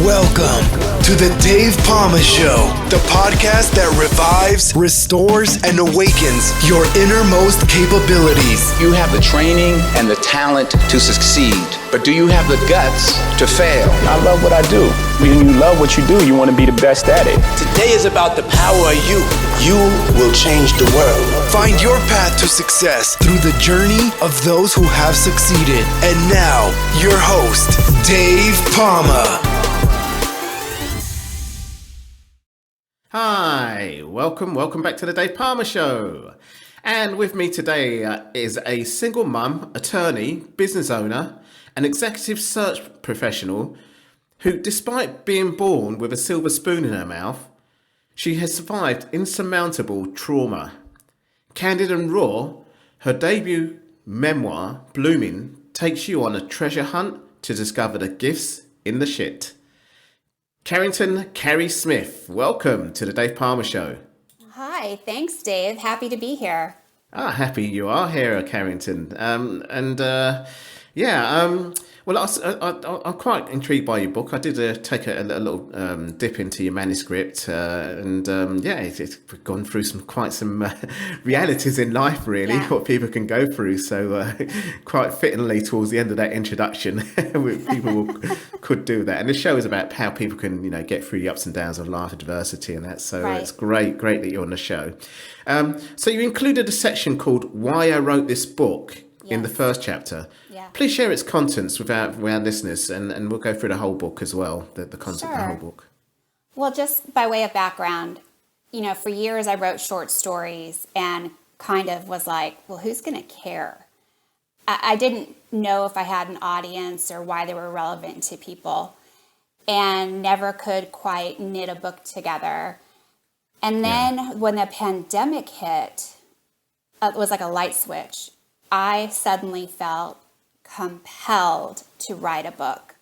Welcome to the Dave Palma Show, the podcast that revives, restores, and awakens your innermost capabilities. You have the training and the talent to succeed, but do you have the guts to fail? I love what I do. When you love what you do, you want to be the best at it. Today is about the power of you. You will change the world. Find your path to success through the journey of those who have succeeded. And now, your host, Dave Palma. Hi, welcome back to the Dave Palma Show. And with me today is a single mum, attorney, business owner, and executive search professional who, despite being born with a silver spoon in her mouth, she has survived insurmountable trauma. Candid and Raw, her debut memoir, Blooming, takes you on a treasure hunt to discover the gifts in the shit. Carrington, Carrie Smith, welcome to the Dave Palma Show. Hi, thanks, Dave. Happy to be here. Happy you are here, Carrington. Well, I'm quite intrigued by your book. I did take a little dip into your manuscript, it's gone through some realities in life, really, what people can go through. So quite fittingly, towards the end of that introduction, people could do that. And the show is about how people can, get through the ups and downs of life, adversity, and that. So right. It's great that you're on the show. So you included a section called "Why I Wrote This Book" in the first chapter. Yeah. Please share its contents with our listeners, and we'll go through the whole book as well, the content of the whole book. Well, just by way of background, for years I wrote short stories and kind of was like, well, who's going to care? I didn't know if I had an audience or why they were relevant to people, and never could quite knit a book together. And then when the pandemic hit, it was like a light switch. I suddenly felt compelled to write a book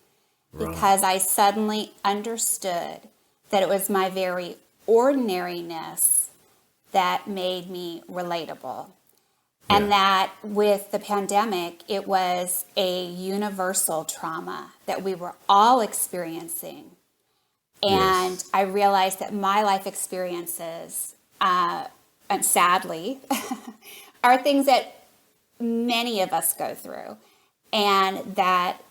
because I suddenly understood that it was my very ordinariness that made me relatable. And that with the pandemic, it was a universal trauma that we were all experiencing. And I realized that my life experiences, and sadly, are things that many of us go through, and that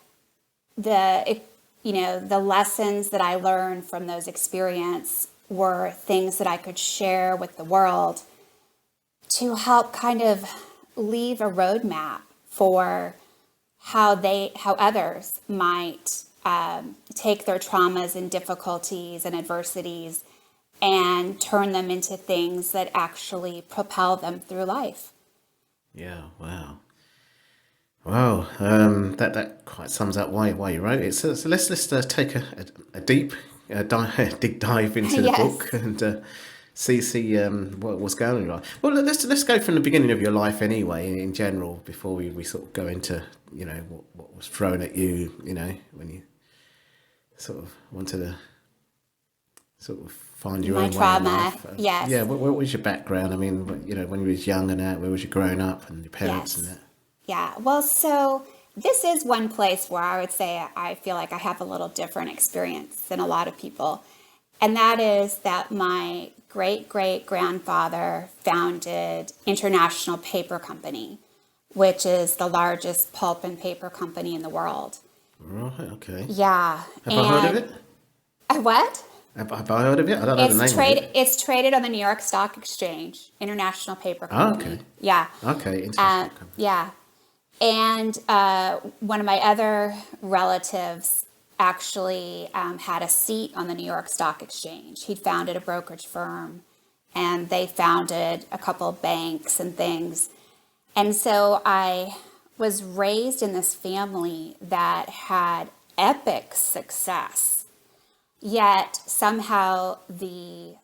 the lessons that I learned from those experiences were things that I could share with the world to help kind of leave a roadmap for how others might take their traumas and difficulties and adversities and turn them into things that actually propel them through life. Yeah, wow. That quite sums up why you wrote it. So let's take a deep dive into the book and see what's going on. Well, let's go from the beginning of your life anyway, in general, before we sort of go into what was thrown at you, when you sort of wanted to sort of find your own trauma, way in life. yes. Yeah, what was your background? I mean, when you was young and that, where was you growing up and your parents and that? Yeah, well, so this is one place where I would say I feel like I have a little different experience than a lot of people. And that is that my great-great-grandfather founded International Paper Company, which is the largest pulp and paper company in the world. Right, okay. Yeah. Have I heard of it? What? Have I heard of it? I don't know the name of it. It's traded on the New York Stock Exchange, International Paper Company. Oh, okay. Yeah. Okay, interesting. Yeah. And one of my other relatives actually had a seat on the New York Stock Exchange. He'd founded a brokerage firm, and they founded a couple of banks and things. And so I was raised in this family that had epic success, yet somehow the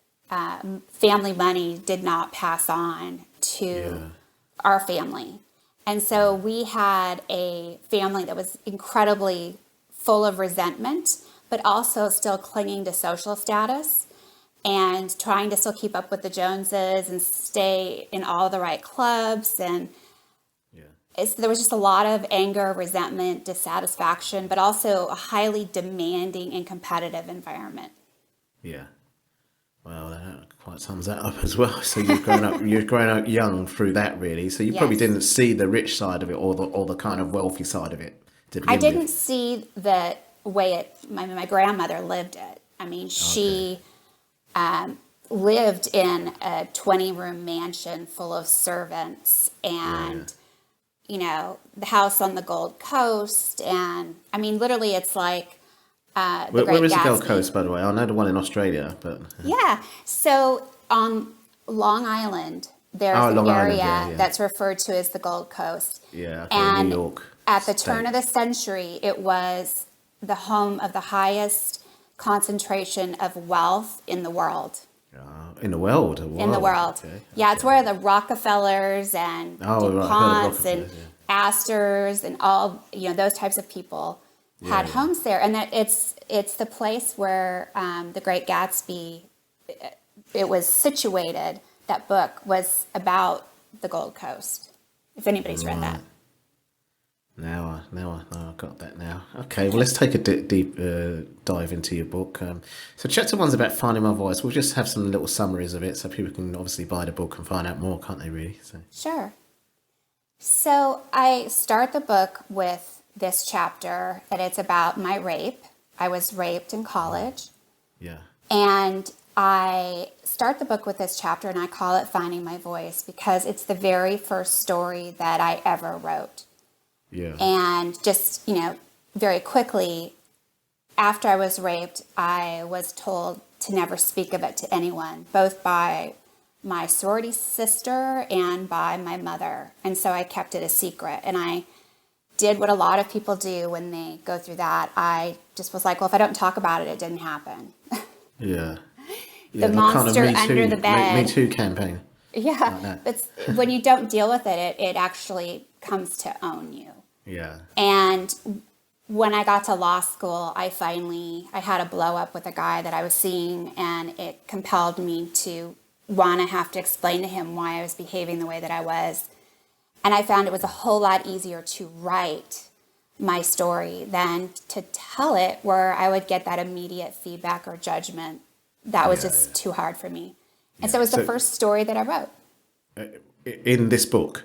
family money did not pass on to our family. And so we had a family that was incredibly full of resentment, but also still clinging to social status and trying to still keep up with the Joneses and stay in all the right clubs. there was just a lot of anger, resentment, dissatisfaction, but also a highly demanding and competitive environment. Yeah. Well, that quite sums that up as well. So you're growing up young through that, really. So you probably didn't see the rich side of it or the kind of wealthy side of it. I didn't see the way my grandmother lived it. I mean, she lived in a 20-room mansion full of servants and, you know, the house on the Gold Coast. And I mean, literally, it's like where is the Gold Coast, by the way? I know the one in Australia, but... Yeah. So on Long Island, there's an area that's referred to as the Gold Coast. Yeah, and New York. At the turn of the century, it was the home of the highest concentration of wealth in the world. In the world? In the world. Okay. Yeah, it's where the Rockefellers and DuPonts and Astors and all, you know, those types of people had homes there. And that it's the place where The Great Gatsby, it was situated. That book was about the Gold Coast, if anybody's read that. Now I got that now. Okay, well, let's take a deep dive into your book. So chapter 1's about finding my voice. We'll just have some little summaries of it so people can obviously buy the book and find out more, can't they, really? So. Sure. So I start the book with this chapter, and it's about my rape. I was raped in college. Yeah. And I start the book with this chapter, and I call it Finding My Voice because it's the very first story that I ever wrote. Yeah. And just, you know, very quickly, after I was raped, I was told to never speak of it to anyone, both by my sorority sister and by my mother. And so I kept it a secret. And I did what a lot of people do when they go through that. I just was like, well, if I don't talk about it, it didn't happen. Yeah. The monster kind of under the bed. Me Too campaign. Yeah. Like when you don't deal with it, it actually comes to own you. Yeah. And when I got to law school, I had a blow up with a guy that I was seeing, and it compelled me to want to have to explain to him why I was behaving the way that I was. And I found it was a whole lot easier to write my story than to tell it, where I would get that immediate feedback or judgment. That was just too hard for me. And so it was the first story that I wrote. In this book?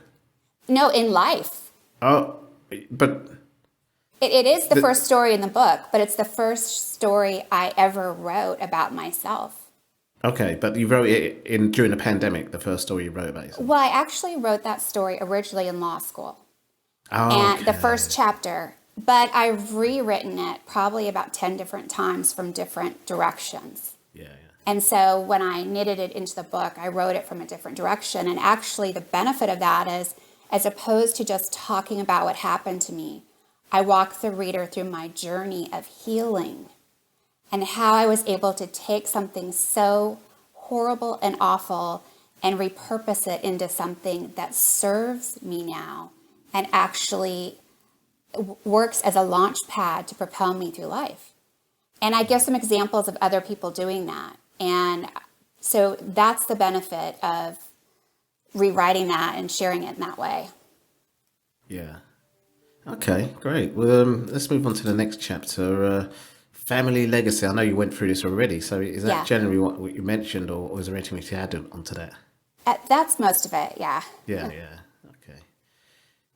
No, in life. Oh, but... It is the first story in the book, but it's the first story I ever wrote about myself. Okay, but you wrote it during the pandemic, the first story you wrote about yourself. Well, I actually wrote that story originally in law school. Oh, and the first chapter, but I've rewritten it probably about 10 different times from different directions. Yeah. And so when I knitted it into the book, I wrote it from a different direction. And actually the benefit of that is, as opposed to just talking about what happened to me, I walk the reader through my journey of healing and how I was able to take something so horrible and awful and repurpose it into something that serves me now and actually works as a launch pad to propel me through life. And I give some examples of other people doing that. And so that's the benefit of rewriting that and sharing it in that way. Yeah. Okay, great. Well, let's move on to the next chapter. Family legacy. I know you went through this already. So is that generally what you mentioned, or is there anything to add onto that? That's most of it, yeah. Yeah. Okay.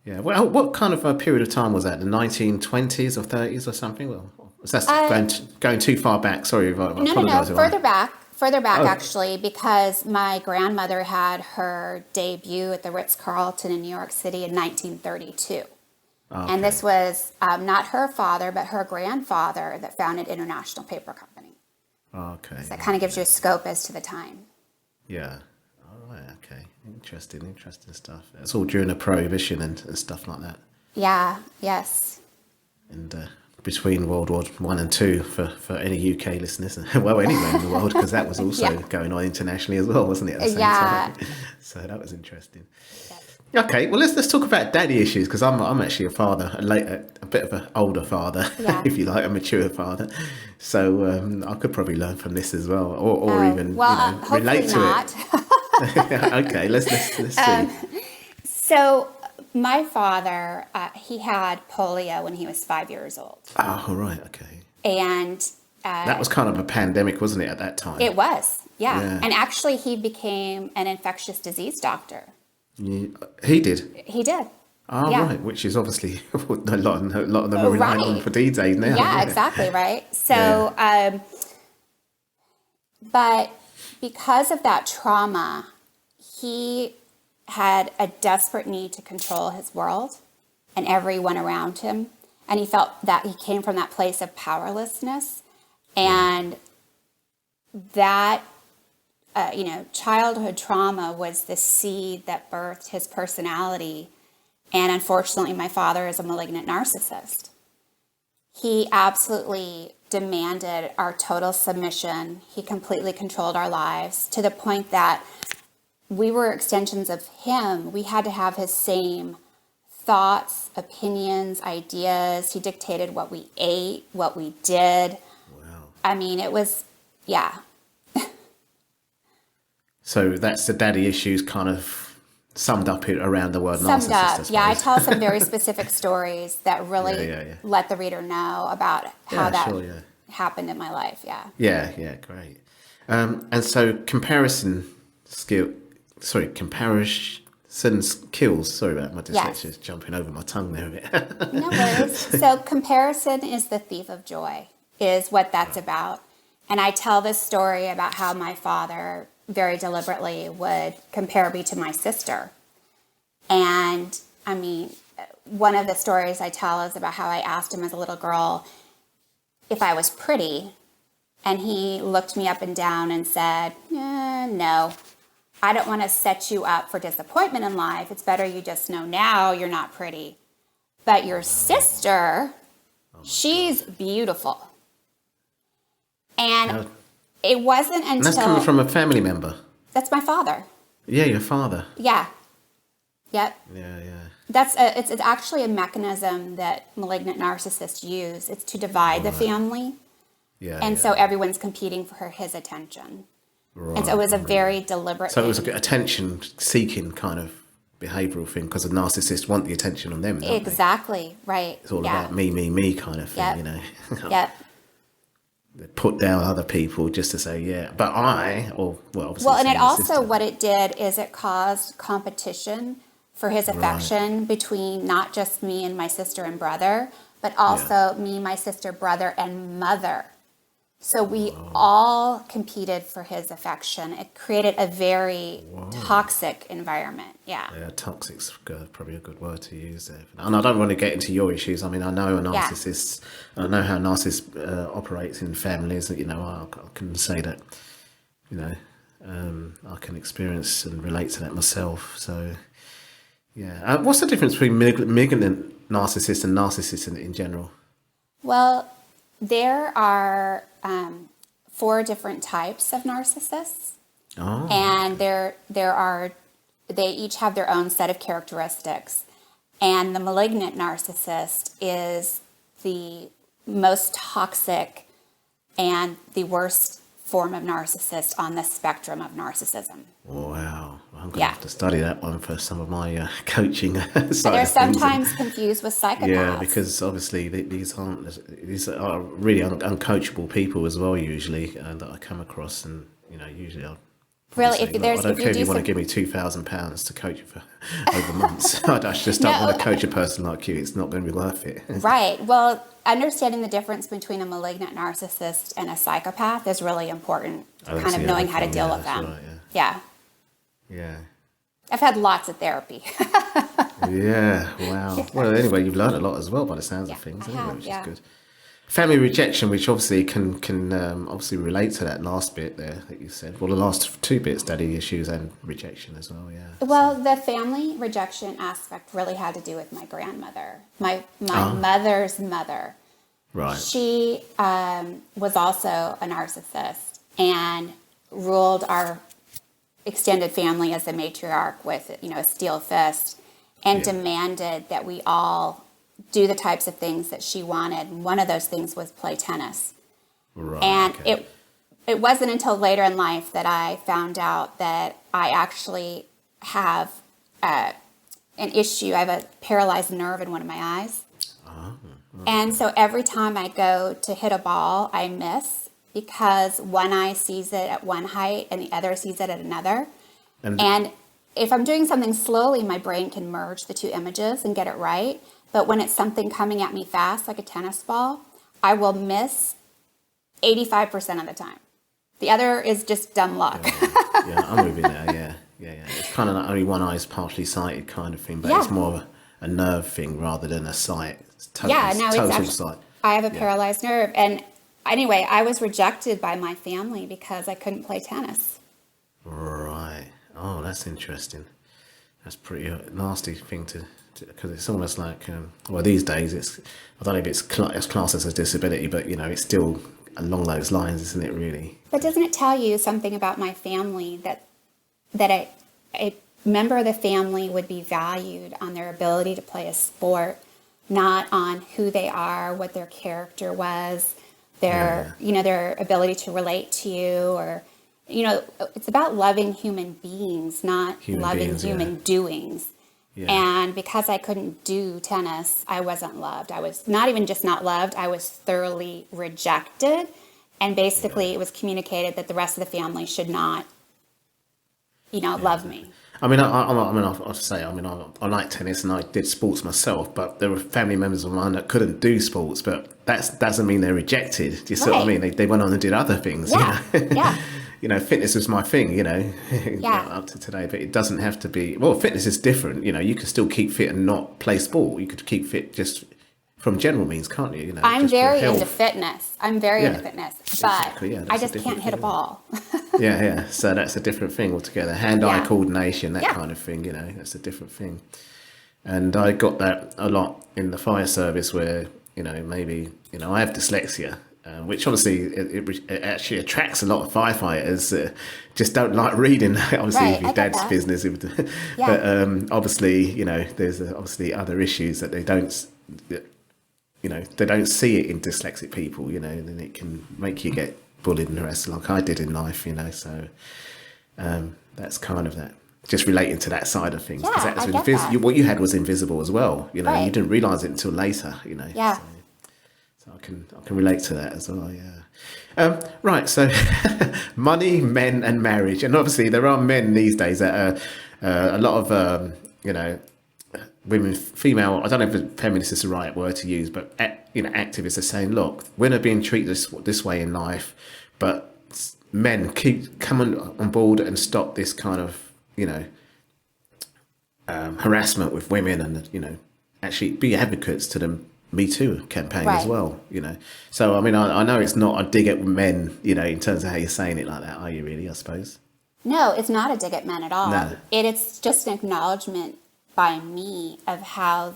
Yeah. Well, what kind of a period of time was that? The 1920s or 30s or something? Well, that's going too far back. Sorry if I apologize. No. Further back, actually, because my grandmother had her debut at the Ritz-Carlton in New York City in 1932. Okay. And this was not her father, but her grandfather that founded International Paper Company. Okay. So that kind of gives you a scope as to the time. Yeah. Oh, okay. Interesting stuff. It's all during the Prohibition and stuff like that. Yeah, yes. And between World War I and II for any UK listeners, well, anywhere in the world, because that was also going on internationally as well, wasn't it, at the same time? So that was interesting. Yes. Okay, well, let's talk about daddy issues, because I'm actually a father, a bit of an older father, if you like, a mature father. So I could probably learn from this as well, or even relate to not. it. Okay, let's see. So My father, he had polio when he was 5 years old. Oh, right, okay. And that was kind of a pandemic, wasn't it, at that time? it was, yeah. Yeah. And actually, he became an infectious disease doctor. He did? He did. Oh, Yeah. right, which is obviously a lot of them are relying on for D-Day now. Yeah, exactly, right? So, but because of that trauma, he had a desperate need to control his world and everyone around him. And he felt that he came from that place of powerlessness. And that, childhood trauma was the seed that birthed his personality. And unfortunately, my father is a malignant narcissist. He absolutely demanded our total submission. He completely controlled our lives to the point that we were extensions of him. We had to have his same thoughts, opinions, ideas. He dictated what we ate, what we did. Wow. I mean, it was, yeah. So that's the daddy issues kind of summed up around the word Summed narcissist. up. Yeah, I tell some very specific stories that really Yeah. let the reader know about how that Sure. happened in my life. Yeah. Yeah, great. And so comparison kills. Sorry about my dyslexia, it's jumping over my tongue there a bit. No worries. So comparison is the thief of joy, is what that's about. And I tell this story about how my father very deliberately would compare me to my sister. And I mean, one of the stories I tell is about how I asked him as a little girl if I was pretty. And he looked me up and down and said, no, I don't want to set you up for disappointment in life. It's better you just know now you're not pretty. But your sister, she's beautiful. And it wasn't until... And that's coming from a family member? That's my father. Yeah, your father. Yeah. Yep. Yeah. It's actually a mechanism that malignant narcissists use. It's to divide the family. Yeah. And so everyone's competing for his attention. Right, and so it was a very deliberate So it was an attention-seeking kind of behavioural thing because the narcissists want the attention on them, don't exactly, they? right. It's all about me kind of thing, you know. Yep. They put down other people just to say, but obviously. Well, and it also, what it did is it caused competition for his affection between not just me and my sister and brother, but also me, my sister, brother, and mother. So we all competed for his affection. It created a very toxic environment. Yeah. Yeah, toxic's probably a good word to use there. And I don't want to get into your issues. I mean, I know a narcissist. I know how narcissist operates in families. You know, I can say that. You know, I can experience and relate to that myself. So, yeah. What's the difference between malignant narcissists and narcissists in general? Well, there are 4 different types of narcissists, and they each have their own set of characteristics. And the malignant narcissist is the most toxic and the worst form of narcissist on the spectrum of narcissism. Wow. I'm going to have to study that one for some of my coaching side. They're sometimes confused with psychopaths. Yeah, because obviously these are really uncoachable people as well, usually, that I come across. And, you know, usually I don't care if you want to give me £2,000 to coach you for over months. I just don't want to coach a person like you. It's not going to be worth it. Right. Well, understanding the difference between a malignant narcissist and a psychopath is really important. Kind of knowing how to deal with them. Right, Yeah. I've had lots of therapy. Yeah. Wow. Well, anyway, you've learned a lot as well by the sounds of things, which is good. Family rejection, which obviously can obviously relate to that last bit there that you said. Well, the last 2 bits, daddy issues and rejection as well, Well, the family rejection aspect really had to do with my grandmother, my mother's mother. Right. She was also a narcissist and ruled our extended family as the matriarch with, a steel fist, and demanded that we all do the types of things that she wanted. And one of those things was play tennis. Right. And it wasn't until later in life that I found out that I actually have an issue. I have a paralyzed nerve in one of my eyes. And so every time I go to hit a ball, I miss because one eye sees it at one height and the other sees it at another. And if I'm doing something slowly, my brain can merge the two images and get it right. But when it's something coming at me fast, like a tennis ball, I will miss 85% of the time. The other is just dumb luck. Yeah, I'm with you now, yeah. It's kind of like only one eye is partially sighted kind of thing, but it's more of a nerve thing rather than a sight. It's total sight. I have a paralyzed nerve. And anyway, I was rejected by my family because I couldn't play tennis. Right. Oh, that's interesting. That's pretty nasty thing to because it's almost like, well, these days I don't know if it's classed as a disability, but, it's still along those lines, isn't it, really? But doesn't it tell you something about my family that a member of the family would be valued on their ability to play a sport, not on who they are, what their character was, their ability to relate to you, or, it's about loving human beings, not loving human doings. Yeah. And because I couldn't do tennis, I wasn't loved. I was not even just not loved, I was thoroughly rejected. And basically it was communicated that the rest of the family should not, love me. I mean, I'll say, I like tennis and I did sports myself, but there were family members of mine that couldn't do sports, but that doesn't mean they're rejected. Do you see what I mean? They went on and did other things. Yeah, yeah. Fitness was my thing, up to today, but it doesn't have to be, well, fitness is different. You can still keep fit and not play sport. You could keep fit just from general means, can't you? I'm very into fitness. But I just can't hit a ball. Yeah. So that's a different thing altogether. Hand-eye coordination, that kind of thing, that's a different thing. And I got that a lot in the fire service where, maybe, I have dyslexia, which obviously it actually attracts a lot of firefighters that just don't like reading, obviously, with your dad's business. But obviously, there's obviously other issues that they don't see it in dyslexic people, and it can make you get bullied and harassed like I did in life, so that's kind of that. Just relating to that side of things. Yeah, I get that. What you had was invisible as well, you didn't realise it until later, Yeah. So I can relate to that as well, yeah. Right, so money, men and marriage. And obviously there are men these days that are a lot of, women, female, I don't know if feminist is the right word to use, but, activists are saying, look, women are being treated this way in life, but men keep coming on board and stop this kind of, harassment with women and, actually be advocates to the Me Too campaign as well, So, I know it's not a dig at men, in terms of how you're saying it like that, are you really, I suppose? No, it's not a dig at men at all. No. It's just an acknowledgement by me of how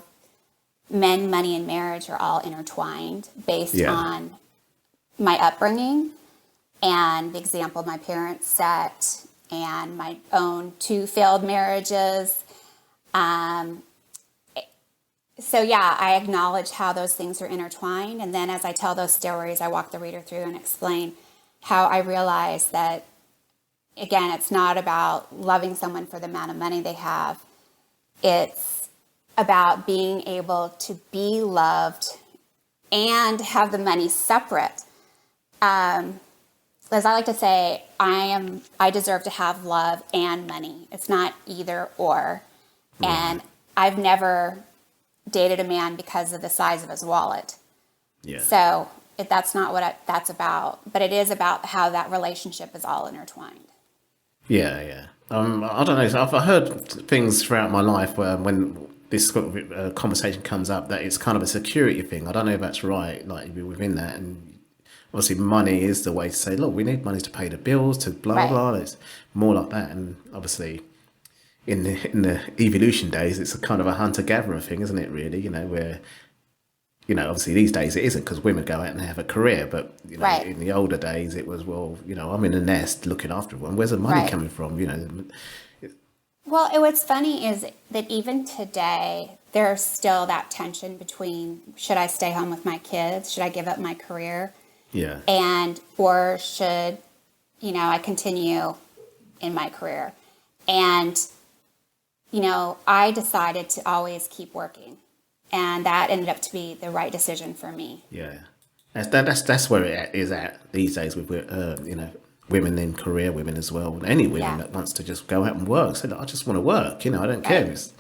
men, money, and marriage are all intertwined based on my upbringing and the example my parents set and my own 2 failed marriages. So I acknowledge how those things are intertwined. And then as I tell those stories, I walk the reader through and explain how I realize that, again, it's not about loving someone for the amount of money they have. It's about being able to be loved and have the money separate. As I like to say, I deserve to have love and money. It's not either or. Right. And I've never dated a man because of the size of his wallet. Yeah. So that's not what that's about. But it is about how that relationship is all intertwined. Yeah. I don't know. I've heard things throughout my life where when this conversation comes up that it's kind of a security thing. I don't know if that's right, like within that. And obviously money is the way to say, look, we need money to pay the bills, to blah, blah. It's more like that. And obviously in the evolution days, it's a kind of a hunter-gatherer thing, isn't it, really? Where, obviously these days it isn't because women go out and have a career. But, in the older days it was, well, I'm in a nest looking after one. Where's the money coming from, Well, what's funny is that even today, there's still that tension between, should I stay home with my kids? Should I give up my career? Yeah. Or should, I continue in my career? And I decided to always keep working. And that ended up to be the right decision for me. Yeah. That's where it is at these days with, women in career, women as well. Any women that wants to just go out and work. So I just want to work, I don't care. It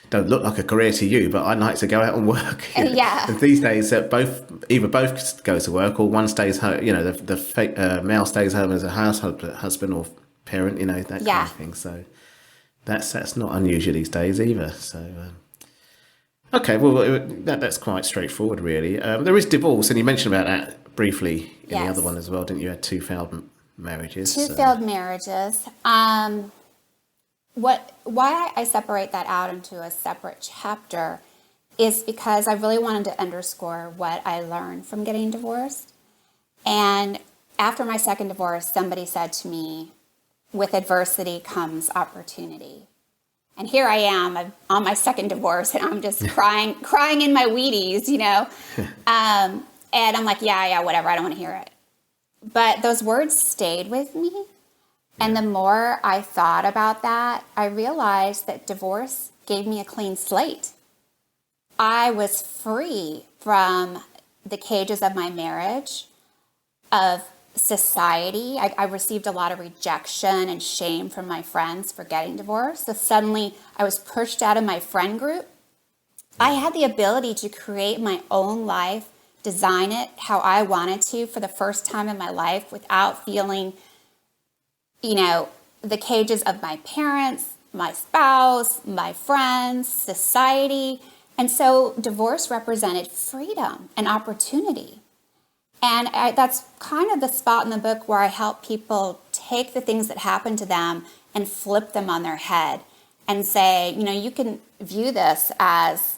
don't look like a career to you, but I like to go out and work. Yeah. And these days, either both go to work or one stays home. The male stays home as a husband or parent. That kind of thing. So that's not unusual these days either. So. Okay, well, that's quite straightforward, really. There is divorce, and you mentioned about that briefly in the other one as well, didn't you? You had 2 failed marriages. 2 failed marriages. Why I separate that out into a separate chapter is because I really wanted to underscore what I learned from getting divorced. And after my second divorce, somebody said to me, with adversity comes opportunity. And here I am on my second divorce, and I'm just crying in my Wheaties, and I'm like, yeah, whatever. I don't want to hear it. But those words stayed with me. And the more I thought about that, I realized that divorce gave me a clean slate. I was free from the cages of my marriage, of society. I received a lot of rejection and shame from my friends for getting divorced. So suddenly I was pushed out of my friend group. I had the ability to create my own life, design it how I wanted to for the first time in my life without feeling, the cages of my parents, my spouse, my friends, society. And so divorce represented freedom and opportunity. And that's kind of the spot in the book where I help people take the things that happen to them and flip them on their head and say, you can view this as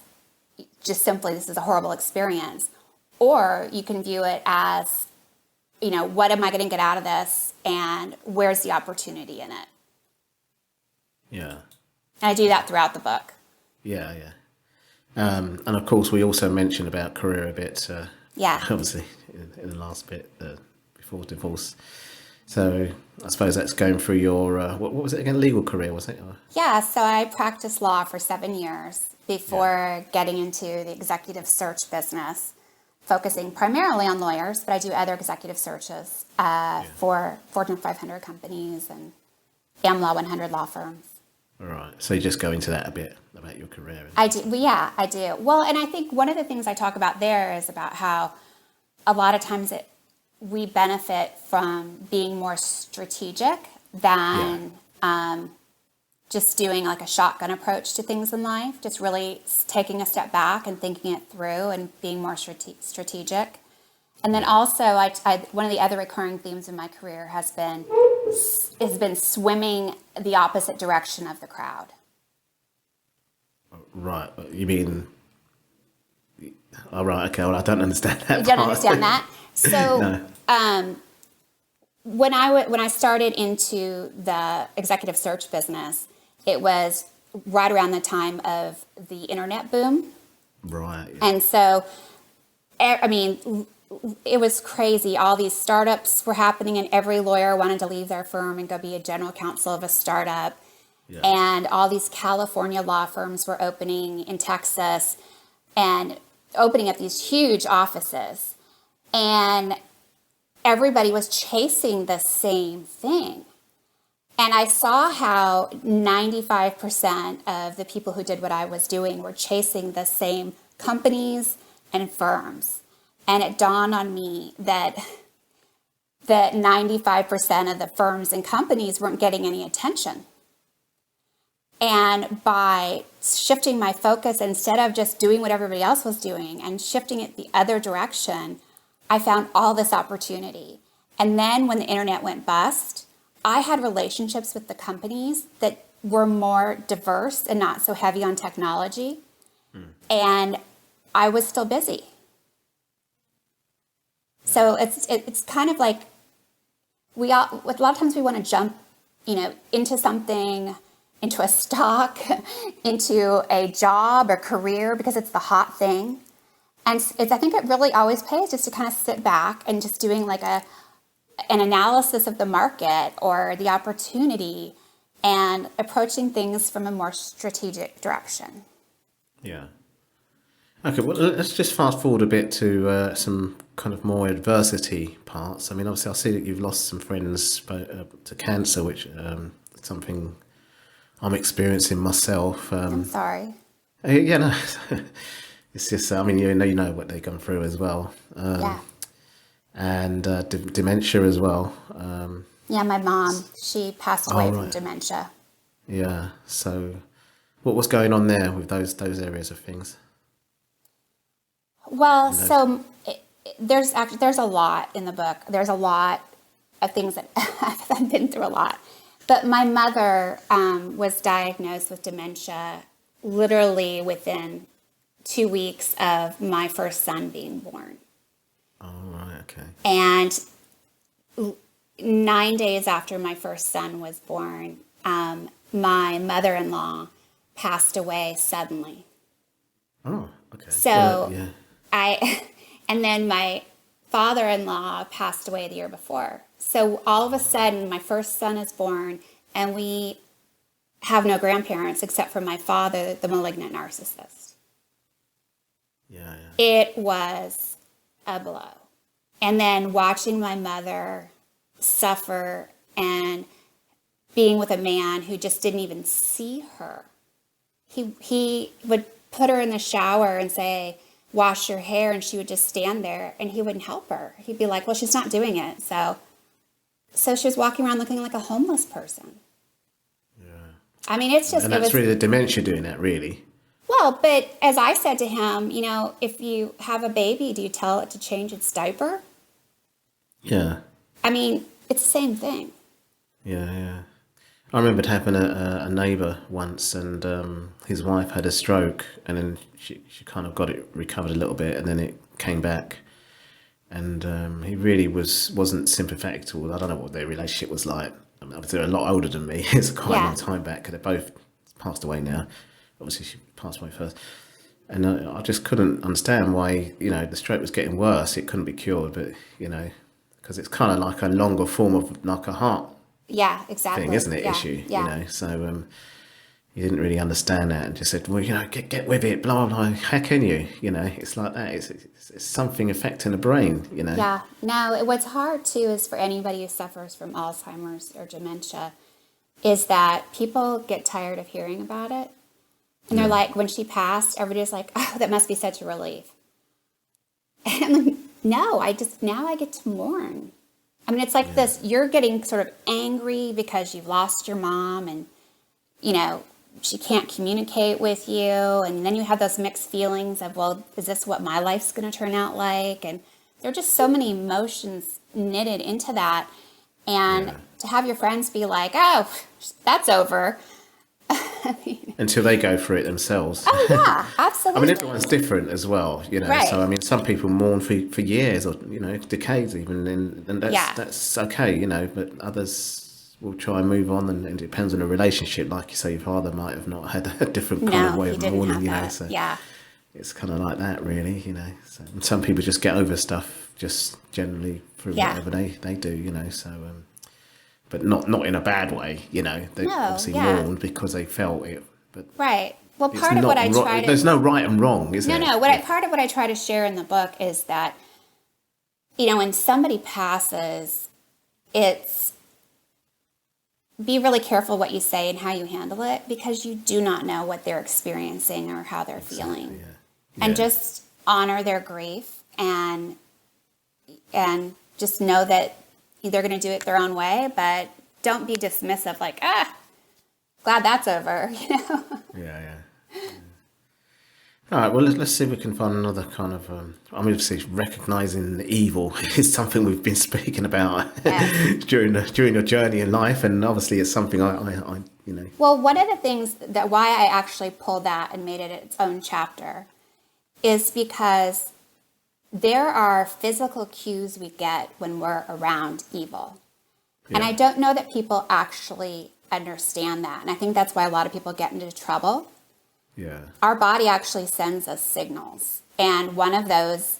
just simply this is a horrible experience. Or you can view it as, what am I going to get out of this? And where's the opportunity in it? Yeah. And I do that throughout the book. Yeah. And of course, we also mentioned about career a bit. Obviously, in the last bit before divorce. So I suppose that's going through your, what was it again, legal career, was it? Yeah, so I practiced law for 7 years before getting into the executive search business, focusing primarily on lawyers, but I do other executive searches for Fortune 500 companies and AmLaw 100 law firms. All right. So you just go into that a bit about your career. I do. Well, yeah, I do. Well, and I think one of the things I talk about there is about how a lot of times we benefit from being more strategic than just doing like a shotgun approach to things in life, just really taking a step back and thinking it through and being more strategic. And then also, one of the other recurring themes in my career has been swimming the opposite direction of the crowd. Right. You mean... Oh, right. Okay. Well, I don't understand that. You don't understand that? So no. When I started into the executive search business, it was right around the time of the internet boom. Right. Yeah. And so, it was crazy. All these startups were happening, and every lawyer wanted to leave their firm and go be a general counsel of a startup. Yeah. And all these California law firms were opening in Texas and opening up these huge offices. And everybody was chasing the same thing. And I saw how 95% of the people who did what I was doing were chasing the same companies and firms. And it dawned on me that 95% of the firms and companies weren't getting any attention. And by shifting my focus, instead of just doing what everybody else was doing and shifting it the other direction, I found all this opportunity. And then when the internet went bust, I had relationships with the companies that were more diverse and not so heavy on technology. And I was still busy. So it's kind of like a lot of times we want to jump, into something, into a stock, into a job or career because it's the hot thing. And I think it really always pays just to kind of sit back and just doing like an analysis of the market or the opportunity and approaching things from a more strategic direction. Yeah. Okay, well, let's just fast forward a bit to some kind of more adversity parts. I mean, obviously, I see that you've lost some friends to cancer, which is something I'm experiencing myself. I'm sorry. Yeah, no, it's just, I mean, you know what they've gone through as well. Yeah. And dementia as well. Yeah, my mom, she passed away from right. dementia. Yeah, so what was going on there with those areas of things? Well, so there's a lot in the book. There's a lot of things that I've been through a lot. But my mother was diagnosed with dementia literally within 2 weeks of my first son being born. Oh, right, okay. And 9 days after my first son was born, my mother-in-law passed away suddenly. Oh, okay. So well, yeah. And then my father-in-law passed away the year before. So all of a sudden, my first son is born, and we have no grandparents except for my father, the malignant narcissist. Yeah. It was a blow. And then watching my mother suffer and being with a man who just didn't even see her. He would put her in the shower and say, wash your hair, and she would just stand there and he wouldn't help her. He'd be like, well, she's not doing it. So she was walking around looking like a homeless person. Yeah. I mean, it's just... And that's really the dementia doing that, really. Well, but as I said to him, if you have a baby, do you tell it to change its diaper? Yeah. I mean, it's the same thing. Yeah. I remember having a neighbour once, and his wife had a stroke, and then she kind of got it recovered a little bit, and then it came back. And he really wasn't sympathetic to all. I don't know what their relationship was like. I mean, they're a lot older than me. It's quite a long time back, because they both passed away now. Obviously, she passed away first. And I just couldn't understand why, the stroke was getting worse. It couldn't be cured, but, because it's kind of like a longer form of like a heart exactly thing, isn't it? Yeah. Issue, yeah. So he didn't really understand that, and just said, well, get with it, blah, blah, blah. How can you? It's like that. It's something affecting the brain, Yeah. No, what's hard, too, is for anybody who suffers from Alzheimer's or dementia, is that people get tired of hearing about it. And they're like, when she passed, everybody's like, oh, that must be such a relief. And I'm like, no, now I get to mourn. I mean, it's like this, you're getting sort of angry because you've lost your mom and, she can't communicate with you. And then you have those mixed feelings of, well, is this what my life's going to turn out like? And there are just so many emotions knitted into that. And to have your friends be like, oh, that's over. Until they go through it themselves. Oh, yeah, absolutely. I mean, everyone's different as well, Right. So, I mean, some people mourn for years or, decades even, and that's okay, but others will try and move on, and it depends on the relationship. Like you say, your father might have not had a different kind of way of mourning, so it's kind of like that, really, So some people just get over stuff just generally through whatever they do, so... But not in a bad way, They obviously mourned because they felt it. But right. Well, part of what I try to... There's no right and wrong, is there? No. Part of what I try to share in the book is that, when somebody passes, it's... Be really careful what you say and how you handle it, because you do not know what they're experiencing or how they're feeling. Yeah. And just honor their grief and just know that they're going to do it their own way, but don't be dismissive, like, glad that's over, Yeah. All right, well, let's see if we can find another kind of, obviously recognizing the evil is something we've been speaking about during your journey in life, and obviously it's something I. Well, one of the things that why I actually pulled that and made it its own chapter is because there are physical cues we get when we're around evil. Yeah. And I don't know that people actually understand that. And I think that's why a lot of people get into trouble. Yeah. Our body actually sends us signals. And one of those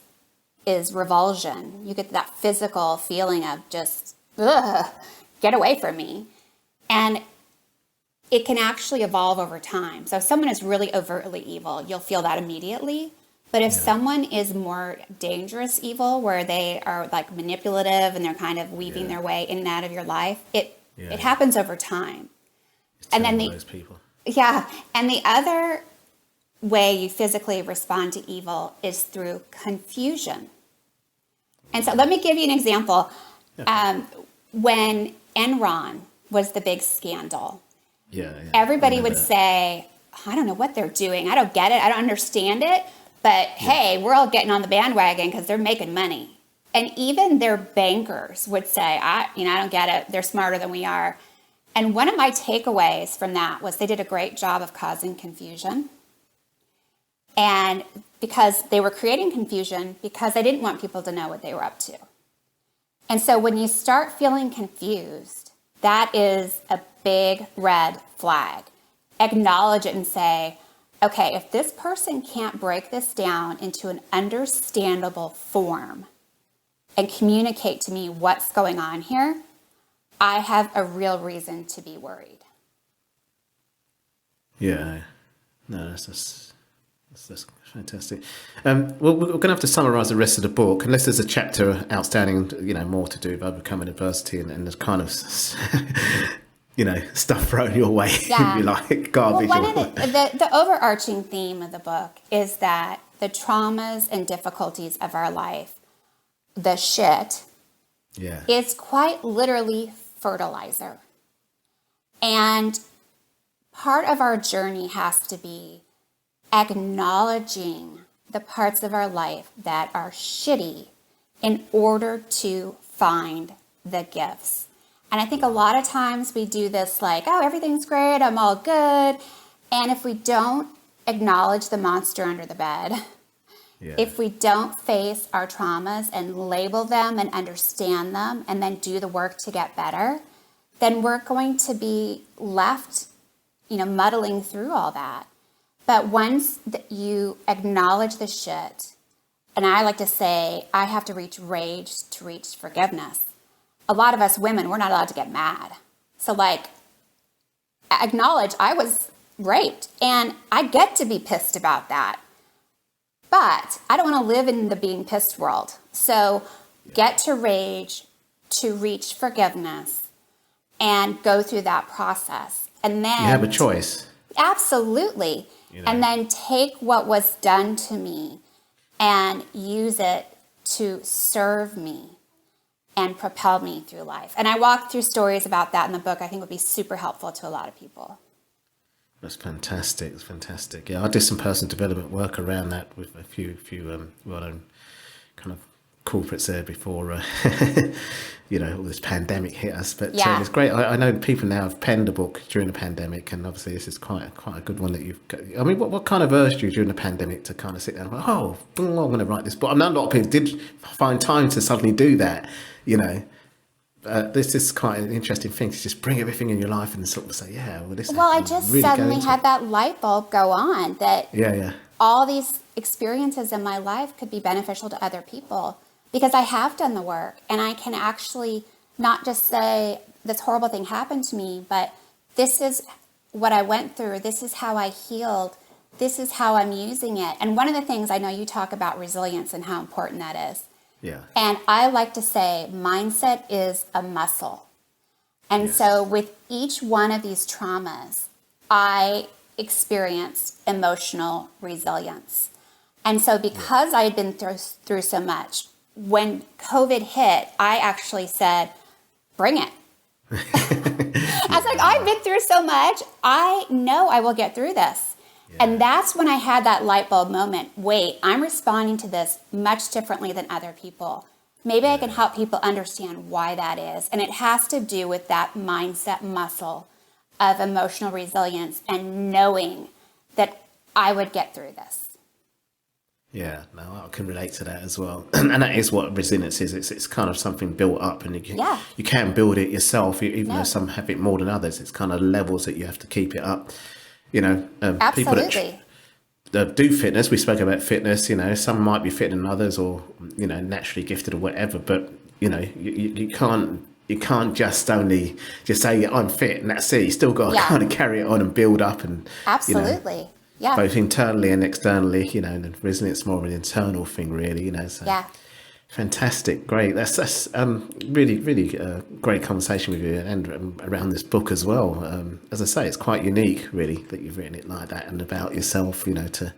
is revulsion. You get that physical feeling of just, ugh, get away from me. And it can actually evolve over time. So if someone is really overtly evil, you'll feel that immediately. But if someone is more dangerous evil, where they are like manipulative and they're kind of weaving their way in and out of your life, it happens over time. And then those people. Yeah. And the other way you physically respond to evil is through confusion. And so let me give you an example. When Enron was the big scandal, everybody would say, I don't know what they're doing. I don't get it. I don't understand it. But hey, we're all getting on the bandwagon because they're making money. And even their bankers would say, I don't get it. They're smarter than we are. And one of my takeaways from that was they did a great job of causing confusion. And because they were creating confusion because they didn't want people to know what they were up to. And so when you start feeling confused, that is a big red flag. Acknowledge it and say, okay, if this person can't break this down into an understandable form and communicate to me what's going on here, I have a real reason to be worried. Yeah, no, that's fantastic. Well, we're going to have to summarise the rest of the book, unless there's a chapter outstanding, more to do with overcoming adversity and there's kind of, stuff thrown your way, if you like, garbage. Well, one of the overarching theme of the book is that the traumas and difficulties of our life, the shit, is quite literally fertilizer. And part of our journey has to be acknowledging the parts of our life that are shitty in order to find the gifts. And I think a lot of times we do this like, oh, everything's great, I'm all good. And if we don't acknowledge the monster under the bed, if we don't face our traumas and label them and understand them and then do the work to get better, then we're going to be left, muddling through all that. But once you acknowledge the shit, and I like to say, I have to reach rage to reach forgiveness. A lot of us women, we're not allowed to get mad. So acknowledge I was raped and I get to be pissed about that. But I don't want to live in the being pissed world. So get to rage to reach forgiveness and go through that process. And then you have a choice. Absolutely. And then take what was done to me and use it to serve me and propel me through life. And I walk through stories about that in the book. I think would be super helpful to a lot of people. That's fantastic. It's fantastic. Yeah, I did some personal development work around that with a few well-known kind of corporates there before, all this pandemic hit us. But it's great. I know people now have penned a book during the pandemic, and obviously this is quite a good one that you've got. I mean, what kind of urged you during the pandemic to kind of sit down and go, I'm going to write this book? I mean, a lot of people did find time to suddenly do that, this is quite an interesting thing to just bring everything in your life and sort of say, I just really suddenly had that light bulb go on that all these experiences in my life could be beneficial to other people because I have done the work and I can actually not just say this horrible thing happened to me, but this is what I went through. This is how I healed. This is how I'm using it. And one of the things I know you talk about resilience and how important that is. Yeah. And I like to say mindset is a muscle. And so with each one of these traumas, I experienced emotional resilience. And so because I had been through so much, when COVID hit, I actually said, bring it. I was like, I've been through so much. I know I will get through this. And that's when I had that light bulb moment. Wait, I'm responding to this much differently than other people. Maybe I can help people understand why that is. And it has to do with that mindset muscle of emotional resilience and knowing that I would get through this. Yeah, no, I can relate to that as well. And that is what resilience is. It's kind of something built up, and you can build it yourself, even though some have it more than others. It's kind of levels that you have to keep it up. People that do fitness, we spoke about fitness, some might be fitter than others or, naturally gifted or whatever, but, you can't you can't just say I'm fit and that's it. You still got to kind of carry it on and build up and absolutely, both internally and externally. And resilience more of an internal thing, really. So fantastic, great. That's really really great conversation with you and around this book as well. As I say, it's quite unique, really, that you've written it like that and about yourself. To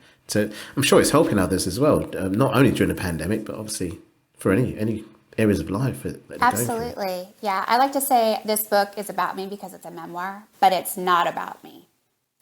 I'm sure it's helping others as well, not only during the pandemic, but obviously for any areas of life that absolutely. Yeah, I like to say this book is about me because it's a memoir, but it's not about me.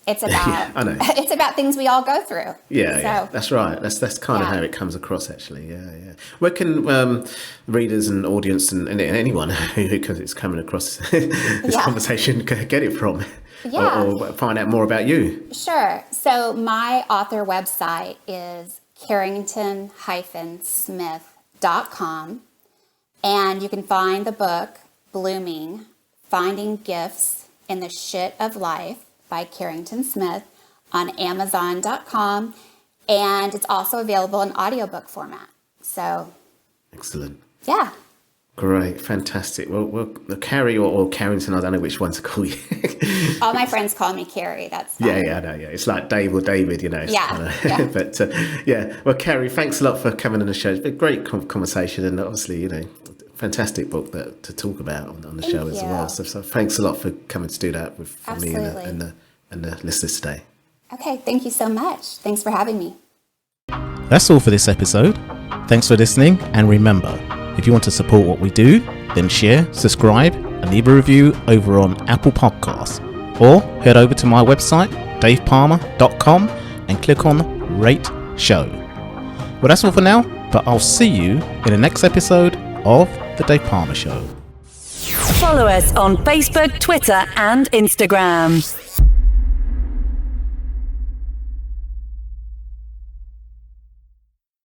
It's about I know. It's about things we all go through. Yeah, that's right. That's kind of how it comes across, actually. Yeah. Where can readers and audience and anyone who is coming across this conversation get it from? Or find out more about you? Sure. So my author website is Carrington-Smith.com. And you can find the book, Blooming, Finding Gifts in the Shit of Life by Carrington Smith on Amazon.com. And it's also available in audiobook format. So. Excellent. Yeah. Great. Fantastic. Well, Carrie or Carrington, I don't know which one to call you. All my friends call me Carrie. That's fine. I know. Yeah, it's like Dave or David, Yeah. But well, Carrie, thanks a lot for coming on the show. It's been a great conversation, and obviously, fantastic book to talk about on the show as well. So thanks a lot for coming to do that with me and the listeners today. Okay, thank you so much. Thanks for having me. That's all for this episode. Thanks for listening, and remember, if you want to support what we do, then share, subscribe, and leave a review over on Apple Podcasts. Or head over to my website, davepalmer.com, and click on Rate Show. Well, that's all for now, but I'll see you in the next episode of The Dave Palmer Show. Follow us on Facebook, Twitter, and Instagram.